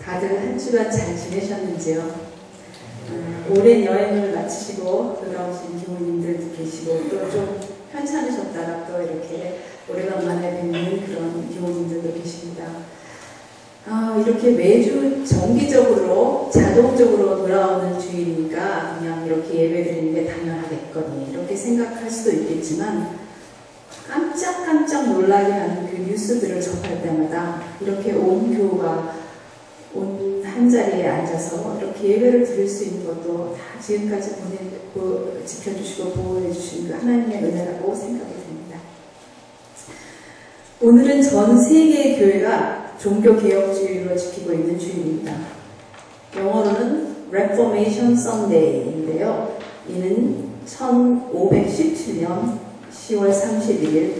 다들 한 주간 잘 지내셨는지요? 오랜 여행을 마치시고 돌아오신 교우님들도 계시고 또 좀 편찮으셨다가 또 이렇게 오래간만에 뵙는 그런 교우님들도 계십니다. 이렇게 매주 정기적으로 자동적으로 돌아오는 주일이니까 그냥 이렇게 예배드리는 게 당연하겠거니 이렇게 생각할 수도 있겠지만 깜짝깜짝 놀라게 하는 그 뉴스들을 접할 때마다 이렇게 온 교우가 온 한자리에 앉아서 이렇게 예배를 드릴 수 있는 것도 다 지금까지 지켜주시고 보호해주신 그 하나님의 은혜라고 생각이 됩니다. 오늘은 전 세계의 교회가 종교개혁주의로 지키고 있는 주일입니다. 영어로는 Reformation Sunday인데요. 이는 1517년 10월 31일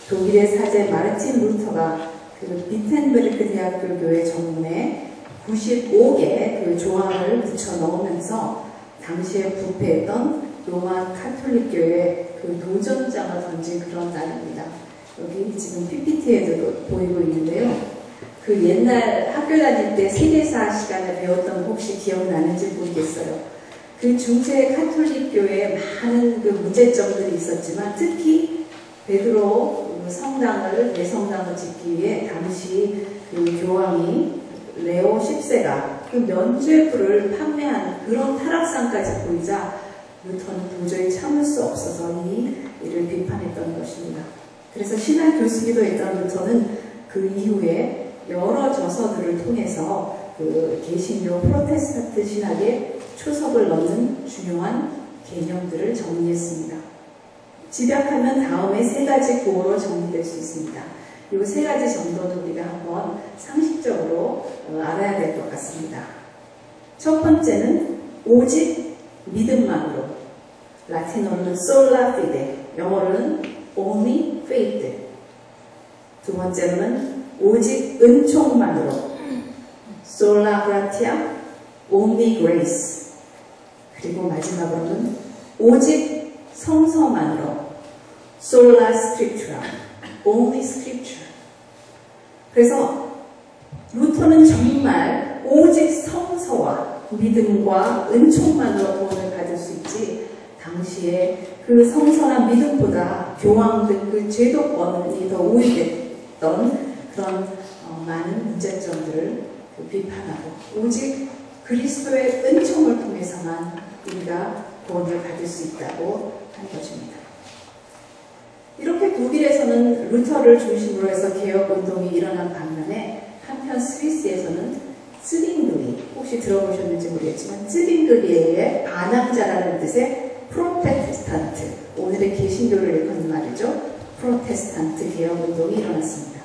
독일의 사제 마르틴 루터가 그 비텐베르크 대학교 교회 정문에 95개 그 조항을 붙여 넣으면서 당시에 부패했던 로마 카톨릭교회 그 도전장을 던진 그런 날입니다. 여기 지금 PPT에도 보이고 있는데요. 그 옛날 학교 다닐 때 세계사 시간에 배웠던 거 혹시 기억나는지 모르겠어요. 그 중세 카톨릭교회에 많은 그 문제점들이 있었지만 특히 베드로 성당을 대성당을 짓기 위해 당시 그 교황이 레오 10세가 그 면죄부를 판매한 그런 타락상까지 보이자 루터는 도저히 참을 수 없어서 이를 비판했던 것입니다. 그래서 신학 교수기도 했던 루터는 그 이후에 여러 저서들을 통해서 그 개신교 프로테스탄트 신학의 초석을 넣는 중요한 개념들을 정리했습니다. 집약하면 다음에 세 가지 구호로 정리될 수 있습니다. 이 세 가지 정도는 우리가 한번 상식적으로 알아야 될 것 같습니다. 첫 번째는 오직 믿음만으로, 라틴어로는 sola fide, 영어로는 only faith. 두 번째로는 오직 은총만으로, sola gratia, only grace. 그리고 마지막으로는 오직 성서만으로, sola scriptura, only scripture. 그래서 루터는 정말 오직 성서와 믿음과 은총만으로 구원을 받을 수 있지 당시에 그 성서나 믿음보다 교황 등 그 제도권이 더 우위됐던 그런 많은 문제점들을 비판하고 오직 그리스도의 은총을 통해서만 우리가 구원을 받을 수 있다고 한 것입니다. 이렇게 독일에서는 루터를 중심으로 해서 개혁운동이 일어난 반면에 한편 스위스에서는 쯔빙글리, 혹시 들어보셨는지 모르겠지만 쯔빙글리의 반항자라는 뜻의 프로테스탄트, 오늘의 개신교를 일컫는 말이죠. 프로테스탄트 개혁운동이 일어났습니다.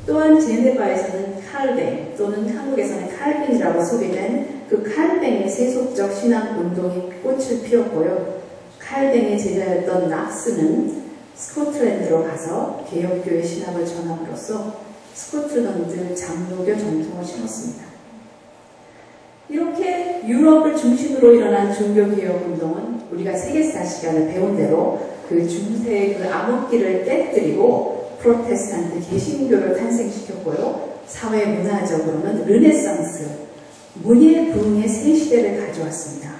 또한 제네바에서는 칼뱅 또는 한국에서는 칼빈이라고 소개된 그 칼뱅의 세속적 신학운동이 꽃을 피웠고요. 칼뱅의 제자였던 낙스는 스코틀랜드로 가서 개혁교회 신학을 전함으로써 스코틀랜드 장로교 전통을 심었습니다. 이렇게 유럽을 중심으로 일어난 종교개혁운동은 우리가 세계사 시간에 배운 대로 그 중세의 그 암흑기를 깨뜨리고 프로테스탄트 개신교를 탄생시켰고요. 사회 문화적으로는 르네상스, 문예 부흥의 새 시대를 가져왔습니다.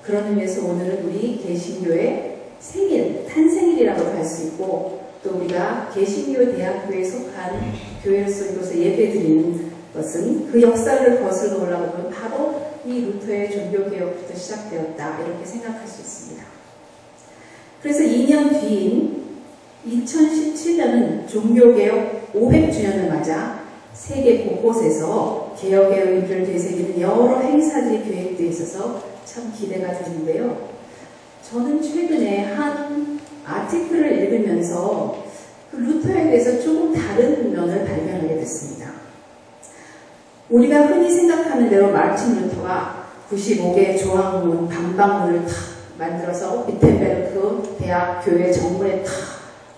그런 의미에서 오늘은 우리 개신교의 생일, 탄생일이라고도 할 수 있고 또 우리가 개신교 대학교에 속한 교회로서 이곳에 예배드리는 것은 그 역사를 거슬러 올라오면 바로 이 루터의 종교개혁부터 시작되었다 이렇게 생각할 수 있습니다. 그래서 2년 뒤인 2017년은 종교개혁 500주년을 맞아 세계 곳곳에서 개혁의 의미를 되새기는 여러 행사들이 계획되어 있어서 참 기대가 되는데요. 저는 최근에 한 아티클을 읽으면서 그 루터에 대해서 조금 다른 면을 발견하게 됐습니다. 우리가 흔히 생각하는 대로 마르틴 루터가 95개의 조항문, 반박문을 탁 만들어서 비텐베르크 대학 교회 정문에 탁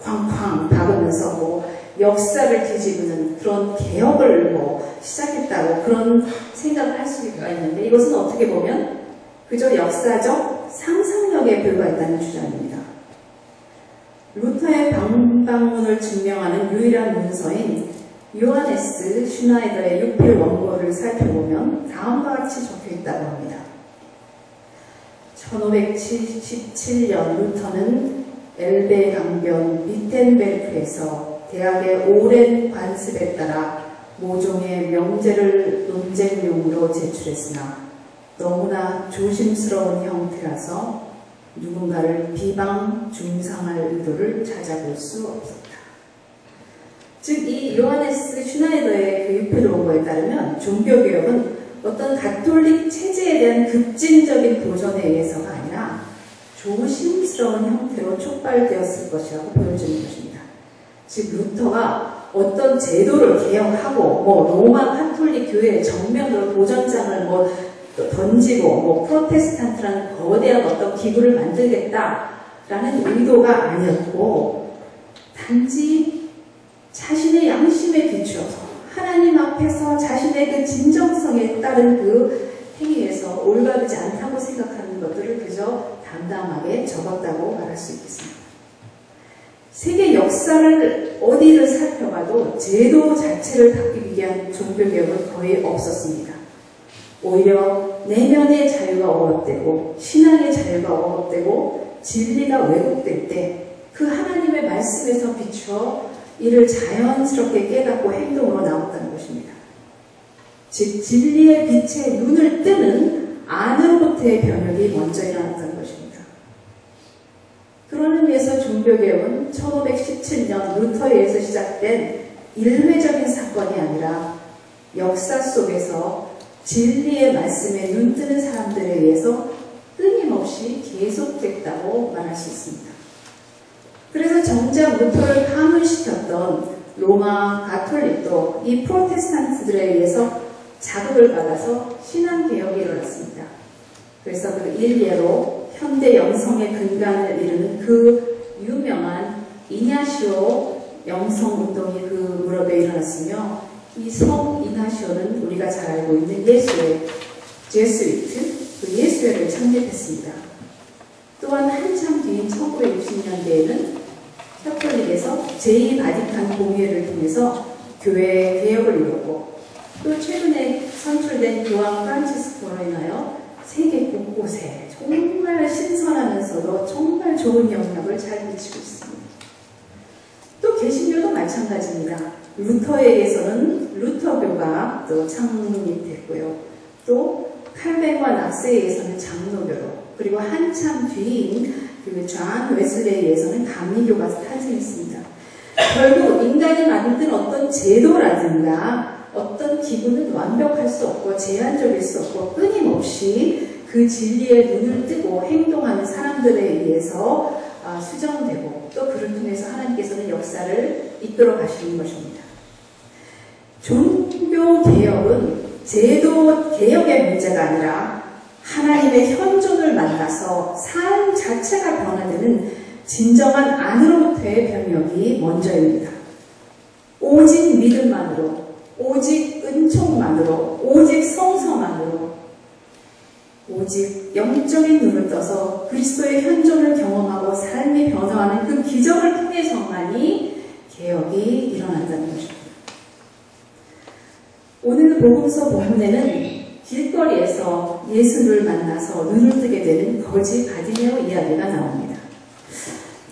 쾅쾅 박으면서 뭐 역사를 뒤집는 그런 개혁을 시작했다고 그런 생각을 할 수가 있는데 이것은 어떻게 보면 그저 역사적 상상력에 불과했다는 주장입니다. 루터의 반박문을 증명하는 유일한 문서인 요하네스 슈나이더의 육필 원고를 살펴보면 다음과 같이 적혀있다고 합니다. 1577년 루터는 엘베 강변 미텐베르크에서 대학의 오랜 관습에 따라 모종의 명제를 논쟁용으로 제출했으나 너무나 조심스러운 형태라서 누군가를 비방, 중상할 의도를 찾아볼 수 없었다. 즉, 이 요하네스 슈나이더의 그 육필 원고에 따르면 종교개혁은 어떤 가톨릭 체제에 대한 급진적인 도전에 의해서가 아니라 조심스러운 형태로 촉발되었을 것이라고 보여지는 것입니다. 즉, 루터가 어떤 제도를 개혁하고 로마 가톨릭 교회의 정면으로 도전장을 던지고 프로테스탄트라는 거대한 어떤 기구를 만들겠다라는 의도가 아니었고, 단지 자신의 양심에 비추어서 하나님 앞에서 자신의 그 진정성에 따른 그 행위에서 올바르지 않다고 생각하는 것들을 그저 담담하게 적었다고 말할 수 있겠습니다. 세계 역사를 어디를 살펴봐도 제도 자체를 바꾸기 위한 종교개혁은 거의 없었습니다. 오히려 내면의 자유가 억압되고 신앙의 자유가 억압되고 진리가 왜곡될 때 그 하나님의 말씀에서 비추어 이를 자연스럽게 깨닫고 행동으로 나왔다는 것입니다. 즉, 진리의 빛에 눈을 뜨는 안으로부터의 변혁이 먼저 일어났다는 것입니다. 그런 의미에서 종교개혁은 1517년 루터에 의해서 시작된 일회적인 사건이 아니라 역사 속에서 진리의 말씀에 눈뜨는 사람들에 의해서 끊임없이 계속됐다고 말할 수 있습니다. 그래서 정작 루터를 파문시켰던 로마 가톨릭도 이 프로테스탄트들에 의해서 자극을 받아서 신앙개혁이 일어났습니다. 그래서 그 일례로 현대 영성의 근간을 이루는 그 유명한 이냐시오 영성운동이 그 무렵에 일어났으며, 이 성 이나시오는 우리가 잘 알고 있는 예수회, 제스위트, 그 예수회를 창립했습니다. 또한 한참 뒤인 1960년대에는 카톨릭에서 제2바티칸 공회를 통해서 교회 개혁을 이루고, 또 최근에 선출된 교황 프란치스코로 인하여 세계 곳곳에 정말 신선하면서도 정말 좋은 영향을 잘 미치고 있습니다. 또 개신교도 마찬가지입니다. 루터에 의해서는 루터교가 또 창립됐고요. 또 칼뱅과 낙세에 의해서는 장로교로, 그리고 한참 뒤인 그 존 웨슬레에 의해서는 감리교가 탄생했습니다. 결국 인간이 만든 어떤 제도라든가 어떤 기구는 완벽할 수 없고 제한적일 수 없고 끊임없이 그 진리에 눈을 뜨고 행동하는 사람들에 의해서 수정되고, 또 그를 통해서 하나님께서는 역사를 이끌어 가시는 것입니다. 종교개혁은 제도 개혁의 문제가 아니라 하나님의 현존을 만나서 삶 자체가 변화되는 진정한 안으로부터의 변혁이 먼저입니다. 오직 믿음만으로, 오직 은총만으로, 오직 성서만으로, 오직 영적인 눈을 떠서 그리스도의 현존을 경험하고 삶이 변화하는 그 기적을 통해서만이 개혁이 일어난다는 것입니다. 오늘 복음서 본문에는 길거리에서 예수를 만나서 눈을 뜨게 되는 거지 바디메오 이야기가 나옵니다.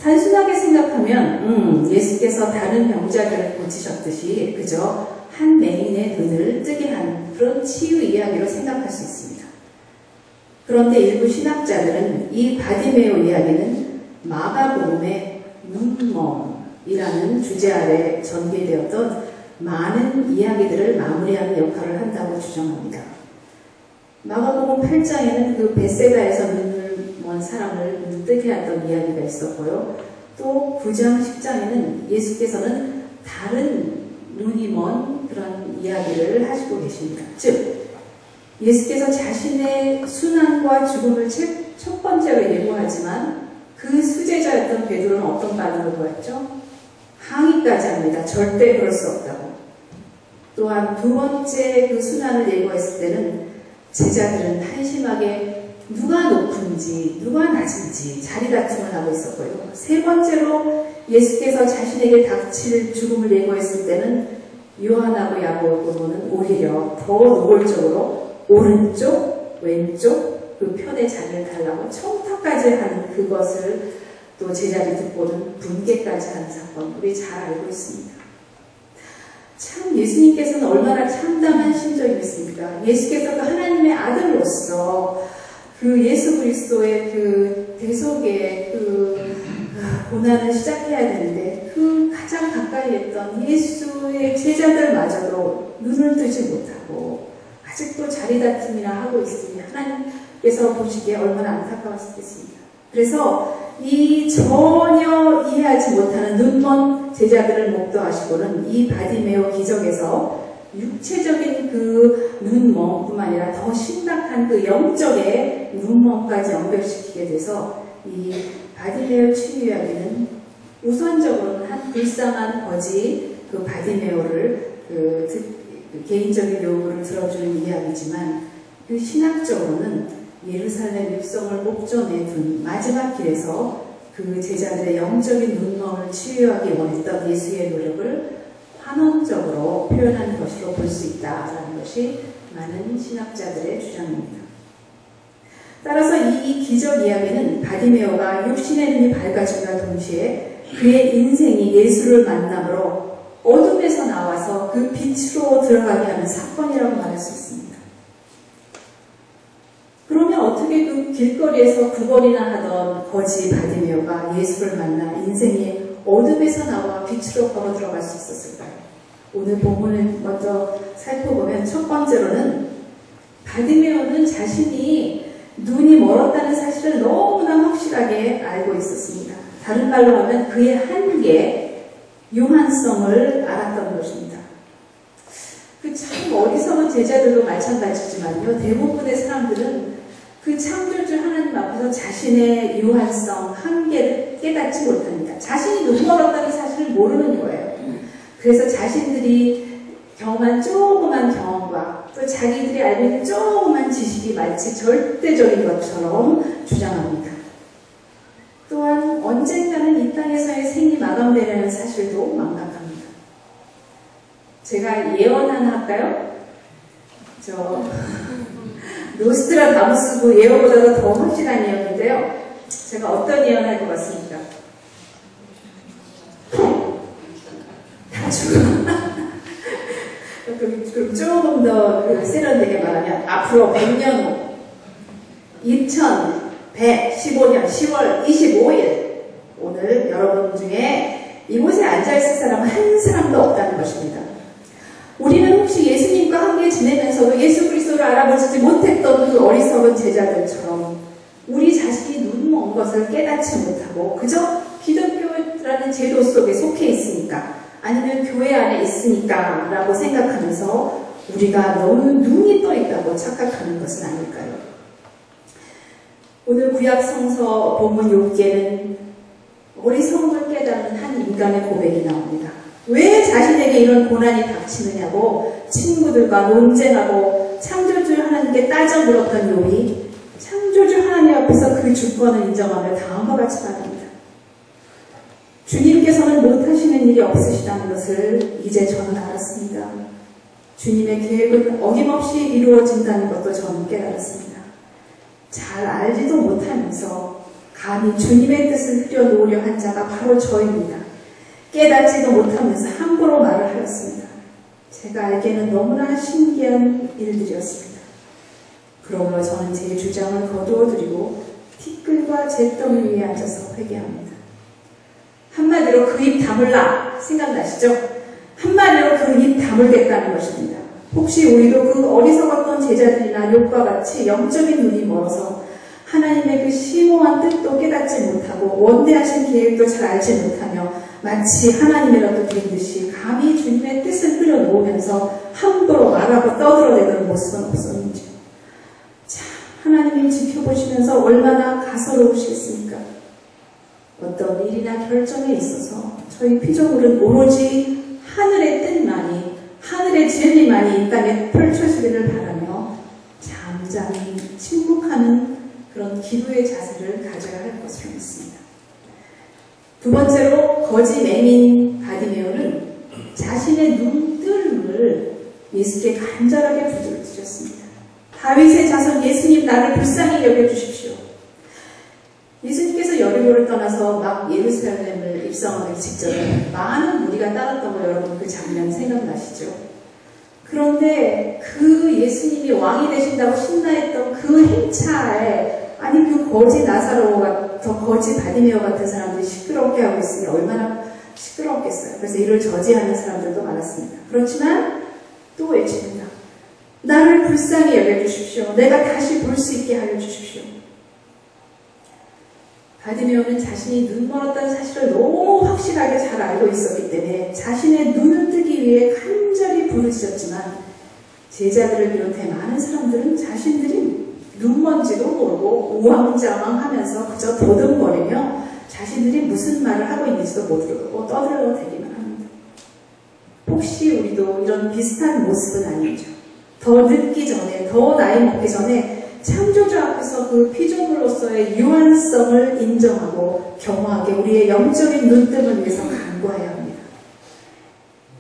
단순하게 생각하면 예수께서 다른 병자들을 고치셨듯이 그저 한 맹인의 눈을 뜨게 하는 그런 치유 이야기로 생각할 수 있습니다. 그런데 일부 신학자들은 이 바디메오 이야기는 마가복음의 눈먼이라는 주제 아래 전개되었던 많은 이야기들을 마무리하는 역할을 한다고 주장합니다. 마가복음 8장에는 그 벳세다에서 눈을 먼 사람을 눈 뜨게 했던 이야기가 있었고요. 또 9장 10장에는 예수께서는 다른 눈이 먼 그런 이야기를 하시고 계십니다. 즉 예수께서 자신의 순환과 죽음을 첫 번째로 예고하지만 그 수제자였던 베드로는 어떤 반응을 보였죠? 항의까지 합니다. 절대 그럴 수 없다고. 또한 두 번째 그 순환을 예고했을 때는 제자들은 한심하게 누가 높은지 누가 낮은지 자리 다툼을 하고 있었고요. 세 번째로 예수께서 자신에게 닥칠 죽음을 예고했을 때는 요한하고 야고보는 오히려 더 노골적으로 오른쪽, 왼쪽 그 편의 자리를 달라고 청탁까지 하는 그것을 또 제자들이 듣고는 분개까지 하는 사건 우리 잘 알고 있습니다. 참 예수님께서는 얼마나 참담한 심정이었습니까? 예수께서 그 하나님의 아들로서 그 예수 그리스도의 그 대속의 그 고난을 시작해야 되는데 그 가장 가까이 했던 예수의 제자들마저도 눈을 뜨지 못하고 아직도 자리다툼이나 하고 있으니 하나님께서 보시기에 얼마나 안타까웠겠습니까? 그래서 이 전혀 이해하지 못하는 눈먼 제자들을 목도하시고는 이 바디메오 기적에서 육체적인 그 눈멍뿐만 아니라 더 심각한 그 영적의 눈멍까지 연결시키게 돼서 이 바디메오 치유 이야기는 우선적으로는 한 불쌍한 거지 그 바디메오를 개인적인 요구를 들어주는 이야기지만 그 신학적으로는 예루살렘 입성을 목전에 둔 마지막 길에서 그 제자들의 영적인 눈멍을 치유하기 원했던 예수의 노력을 환원적으로 표현한 것으로 볼 수 있다라는 것이 많은 신학자들의 주장입니다. 따라서 이 기적 이야기는 바디메오가 육신의 눈이 밝아짐과 동시에 그의 인생이 예수를 만남으로 어둠에서 나와서 그 빛으로 들어가게 하는 사건이라고 말할 수 있습니다. 그러면 어떻게 그 길거리에서 구걸이나 하던 거지 바디메오가 예수를 만나 인생의 어둠에서 나와 빛으로 걸어 들어갈 수 있었을까요? 오늘 본문을 먼저 살펴보면 첫 번째로는 바디메오는 자신이 눈이 멀었다는 사실을 너무나 확실하게 알고 있었습니다. 다른 말로 하면 그의 한계, 유한성을 알았던 것입니다. 그 참 어리석은 제자들도 마찬가지지만요. 대부분의 사람들은 그 창조주 하나님 앞에서 자신의 유한성, 한계를 깨닫지 못합니다. 자신이 눈 멀었다는 사실을 모르는 거예요. 그래서 자신들이 경험한 조그만 경험과 또 자기들이 알고 있는 조그만 지식이 마치 절대적인 것처럼 주장합니다. 또한 언젠가는 이 땅에서의 생이 마감되려는 사실도 망각합니다. 제가 예언 하나 할까요? 노스트라다무스 예언보다도 더 확실한 예언인데요. 제가 어떤 예언을 할 것 같습니까? 다 죽어. 그럼 조금 더 세련되게 말하면 앞으로 100년 후 2115년 10월 25일 오늘 여러분 중에 이곳에 앉아있을 사람은 한 사람도 없다는 것입니다. 우리는 혹시 예수님과 함께 지내면서도 예수 그리스도를 알아보지 못했던 그 어리석은 제자들처럼 우리 자신이 눈먼 것을 깨닫지 못하고 그저 기독교라는 제도 속에 속해 있으니까 아니면 교회 안에 있으니까 라고 생각하면서 우리가 너무 눈이 떠 있다고 착각하는 것은 아닐까요? 오늘 구약성서 본문 6개는 어리석음을 깨닫는 한 인간의 고백이 나옵니다. 왜 자신에게 이런 고난이 닥치느냐고 친구들과 논쟁하고 창조주 하나님께 따져 물었던 욥이 창조주 하나님 앞에서 그 주권을 인정하며 다음과 같이 말합니다. 주님께서는 못하시는 일이 없으시다는 것을 이제 저는 알았습니다. 주님의 계획은 어김없이 이루어진다는 것도 저는 깨달았습니다. 잘 알지도 못하면서 감히 주님의 뜻을 흐려놓으려 한 자가 바로 저입니다. 깨닫지도 못하면서 함부로 말을 하였습니다. 제가 알기에는 너무나 신기한 일들이었습니다. 그러므로 저는 제 주장을 거두어드리고 티끌과 잿더미 위에 앉아서 회개합니다. 한마디로 그 입 다물라 생각나시죠? 한마디로 그 입 다물겠다는 것입니다. 혹시 우리도 그 어리석었던 제자들이나 욥과 같이 영적인 눈이 멀어서 하나님의 그 심오한 뜻도 깨닫지 못하고 원대하신 계획도 잘 알지 못하며 마치 하나님이라도 된 듯이 감히 주님의 뜻을 흐려놓으면서 함부로 말하고 떠들어대는 모습은 없었는지 참 하나님이 지켜보시면서 얼마나 가소로우시겠습니까? 어떤 일이나 결정에 있어서 저희 피조물은 오로지 하늘의 뜻만이 하늘의 진리만이 이 땅에 펼쳐지기를 바라며 잠잠히 침묵하는 그런 기도의 자세를 가져야 할 것으로 믿습니다. 두 번째로 거지 맹인 바디메오는 자신의 붙들음을 예수께 간절하게 부르짖었습니다. 다윗의 자손 예수님, 나를 불쌍히 여겨주십시오. 예수님께서 여리고를 떠나서 막 예루살렘을 입성하기 직전에 많은 무리가 따랐던 거 여러분 그 장면 생각나시죠? 그런데 그 예수님이 왕이 되신다고 신나했던 그 행차에 아니 그 거지 나사로와 더 거지 바디메오 같은 사람들이 시끄럽게 하고 있으니 얼마나 시끄럽겠어요. 그래서 이를 저지하는 사람들도 많았습니다. 그렇지만 또 외칩니다. 나를 불쌍히 여겨주십시오. 내가 다시 볼 수 있게 하여 주십시오. 바디메오는 자신이 눈멀었다는 사실을 너무 확실하게 잘 알고 있었기 때문에 자신의 눈을 뜨기 위해 간절히 부르짖었지만 제자들을 비롯해 많은 사람들은 자신들이 눈먼지도 모르고 우왕좌왕하면서 그저 도듬거리며 자신들이 무슨 말을 하고 있는지도 모르고 떠들어대기만 합니다. 혹시 우리도 이런 비슷한 모습은 아니죠? 더 늦기 전에, 더 나이 먹기 전에 창조주 앞에서 그 피조물로서의 유한성을 인정하고 겸허하게 우리의 영적인 눈뜸을 위해서 간구해야 합니다.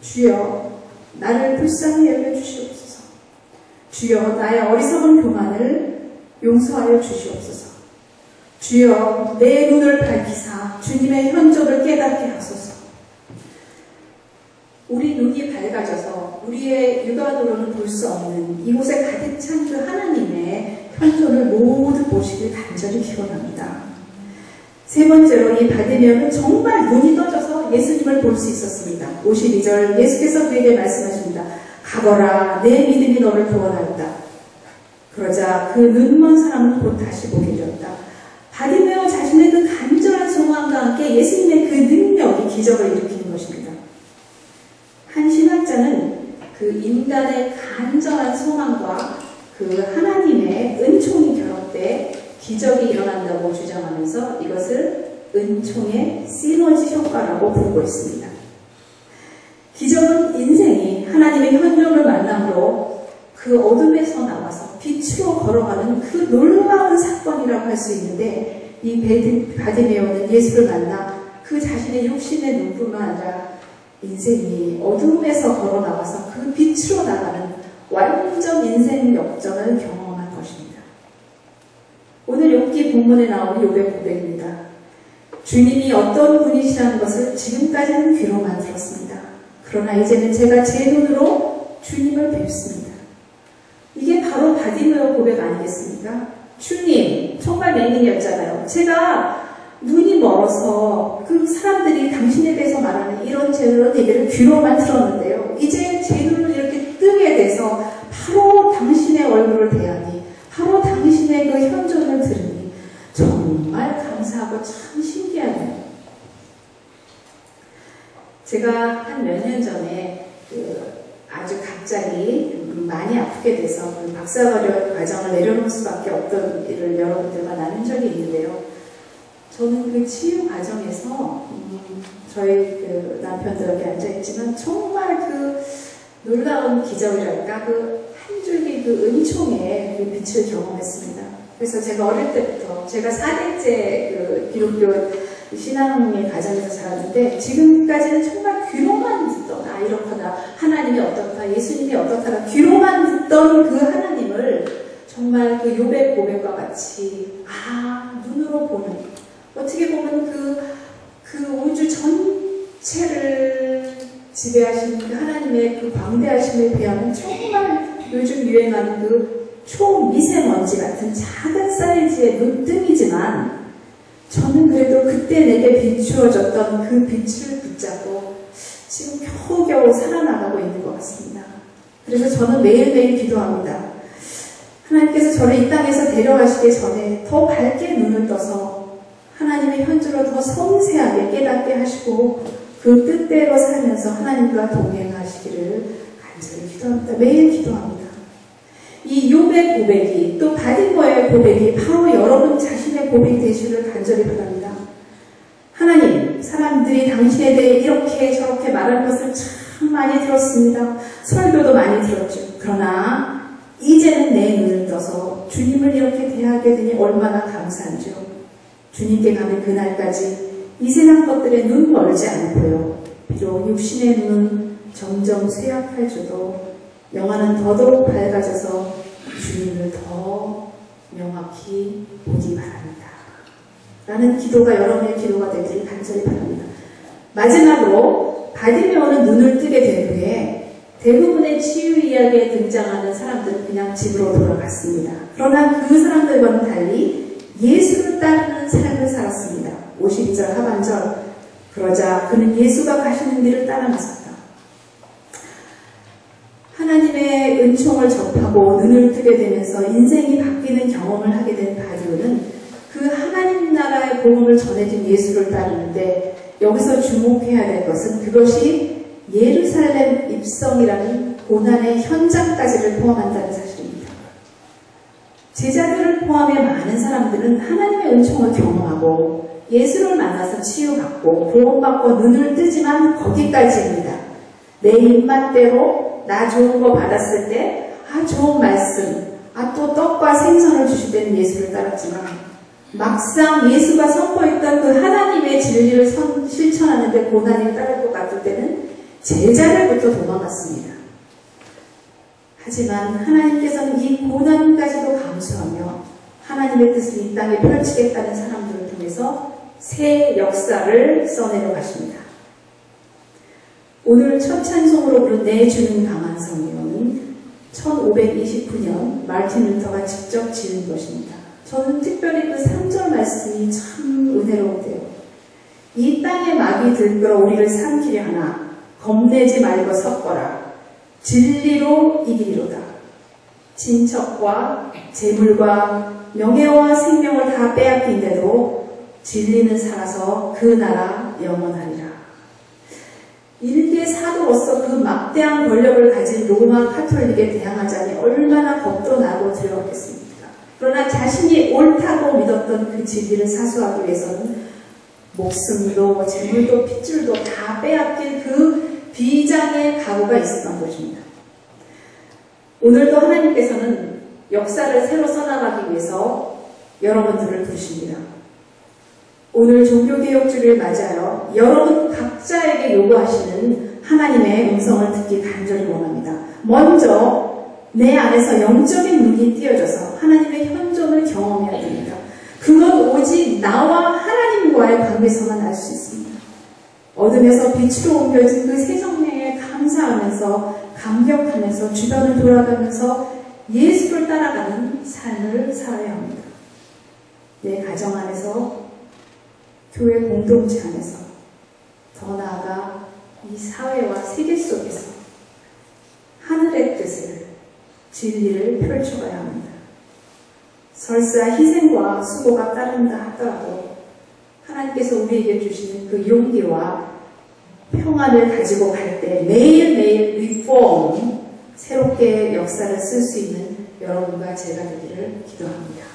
주여, 나를 불쌍히 여겨주시옵소서. 주여, 나의 어리석은 교만을 용서하여 주시옵소서. 주여, 내 눈을 밝히사 주님의 현존을 깨닫게 하소서. 우리 눈이 밝아져서 우리의 육안으로는 볼 수 없는 이곳에 가득 찬 그 하나님의 현존을 모두 보시길 간절히 기원합니다. 세 번째로 이 바디메오는 정말 눈이 떠져서 예수님을 볼 수 있었습니다. 52절 예수께서 그에게 말씀하십니다. 가거라, 내 믿음이 너를 구원하였다. 그러자 그 눈먼 사람은 곧 다시 보게 되었다. 바디메오 자신의 그 간절한 소망과 함께 예수님의 그 능력이 기적을 일으키는 것입니다. 한 신학자는 그 인간의 간절한 소망과 그 하나님의 은총이 결합돼 기적이 일어난다고 주장하면서 이것을 은총의 시너지 효과라고 부르고 있습니다. 기적은 인생이 하나님의 현존을 만남으로 그 어둠에서 나와서 빛으로 걸어가는 그 놀라운 사건이라고 할 수 있는데 이 바디메오는 예수를 만나 그 자신의 육신의 눈뿐만 아니라 인생이 어둠에서 걸어 나와서 그 빛으로 나가는 완전 인생 역전을 경험한 것입니다. 오늘 욥기 본문에 나오는 욥의 고백입니다. 주님이 어떤 분이시라는 것을 지금까지는 귀로만 들었습니다. 그러나 이제는 제가 제 눈으로 주님을 뵙습니다. 이게 바로 바디메오 고백 아니겠습니까? 주님, 정말 맹인이었잖아요. 제가 눈이 멀어서 그 사람들이 당신에 대해서 말하는 이런 얘기를 귀로만 들었는데요. 이제 제 눈을 이렇게 뜨게 돼서 바로 당신의 얼굴을 대하니 바로 당신의 그 현존을 들으니 정말 감사하고 참 신기하네요. 제가 한 몇 년 전에 아주 갑자기 많이 아프게 돼서 그 박사과정을 내려놓을 수밖에 없던 일을 여러분들과 나눈 적이 있는데요. 저는 그 치유 과정에서 저희 그 남편도 여기 앉아있지만 정말 그 놀라운 기적이랄까 그 한 줄기 그 은총의 그 빛을 경험했습니다. 그래서 제가 어릴 때부터 제가 4대째 그 기독교 신앙의 가정에서 자랐는데 지금까지는 정말 귀로만 듣던 이렇거나 하나님이 어떻다 예수님이 어떻다 귀로만 듣던 그 하나님을 정말 그 욥의 고백과 같이 눈으로 보는 어떻게 보면 그 우주 전체를 지배하시는 그 하나님의 그 광대하심을 비하면 정말 요즘 유행하는 그 초미세먼지 같은 작은 사이즈의 눈등이지만 저는 그래도 그때 내게 비추어졌던 그 빛을 붙잡고 지금 겨우겨우 살아나가고 있는 것 같습니다. 그래서 저는 매일매일 기도합니다. 하나님께서 저를 이 땅에서 데려가시기 전에 더 밝게 눈을 떠서 하나님의 현주로 더 섬세하게 깨닫게 하시고 그 뜻대로 살면서 하나님과 동행하시기를 간절히 기도합니다. 매일 기도합니다. 이 욥의 고백이 또 바디메오의 고백이 바로 여러분 자신의 고백이 되시기를 간절히 바랍니다. 하나님, 사람들이 당신에 대해 이렇게 저렇게 말할 것을 참 많이 들었습니다. 설교도 많이 들었죠. 그러나 이제는 내 눈을 떠서 주님을 이렇게 대하게 되니 얼마나 감사한지요. 주님께 가는 그날까지 이 세상 것들에 눈 멀지 않고요. 비록 육신의 눈은 점점 쇠약할지도 영화는 더더욱 밝아져서 주님을 더 명확히 보기 바랍니다. 라는 기도가 여러분의 기도가 되기를 간절히 바랍니다. 마지막으로 바디메오는 눈을 뜨게 된 후에 대부분의 치유 이야기에 등장하는 사람들은 그냥 집으로 돌아갔습니다. 그러나 그 사람들과는 달리 예수를 따르는 삶을 살았습니다. 52절 하반절 그러자 그는 예수가 가시는 길을 따라 나섰다. 하나님의 은총을 접하고 눈을 뜨게 되면서 인생이 바뀌는 경험을 하게 된 바디오는 그 하나님 나라의 복음을 전해준 예수를 따르는데 여기서 주목해야 될 것은 그것이 예루살렘 입성이라는 고난의 현장까지를 포함한다는 사실입니다. 제자들을 포함해 많은 사람들은 하나님의 은총을 경험하고 예수를 만나서 치유받고 구원받고 눈을 뜨지만 거기까지입니다. 내 입맛대로 나 좋은 거 받았을 때 좋은 말씀, 또 떡과 생선을 주실 때는 예수를 따랐지만 막상 예수가 선포했던 그 하나님의 진리를 실천하는데 고난이 따를 것 같을 때는 제자들부터 도망갔습니다. 하지만 하나님께서는 이 고난까지도 감수하며 하나님의 뜻을 이 땅에 펼치겠다는 사람들을 통해서 새 역사를 써내려 가십니다. 오늘 첫 찬송으로 부른 내 주는 강한 성이요는 1529년 마르틴 루터가 직접 지은 것입니다. 저는 특별히 그 3절 말씀이 참 은혜로운데요. 이 땅에 막이 들끓어 우리를 삼키려 하나 겁내지 말고 섰거라. 진리로 이기리로다. 친척과 재물과 명예와 생명을 다 빼앗긴데도 진리는 살아서 그 나라 영원하리라. 일개 사도로서 그 막대한 권력을 가진 로마 카톨릭에 대항하자니 얼마나 겁도 나고 두려웠겠습니까? 그러나 자신이 옳다고 믿었던 그 진리를 사수하기 위해서는 목숨도 재물도 핏줄도 다 빼앗길 그 비장의 각오가 있었던 것입니다. 오늘도 하나님께서는 역사를 새로 써나가기 위해서 여러분들을 부르십니다. 오늘 종교개혁주를 맞아요. 여러분 각자에게 요구하시는 하나님의 음성을 듣기 간절히 원합니다. 먼저 내 안에서 영적인 눈이 띄어져서 하나님의 현존을 경험해야 됩니다. 그건 오직 나와 하나님과의 관계에서만 알 수 있습니다. 어둠에서 빛으로 옮겨진 그 새 생명에 감사하면서 감격하면서 주변을 돌아가면서 예수를 따라가는 삶을 살아야 합니다. 내 가정 안에서 교회 공동체 안에서 더 나아가 이 사회와 세계 속에서 하늘의 뜻을 진리를 펼쳐가야 합니다. 설사 희생과 수고가 따른다 하더라도 하나님께서 우리에게 주시는 그 용기와 평안을 가지고 갈 때 매일매일 리폼, 새롭게 역사를 쓸 수 있는 여러분과 제가 되기를 기도합니다.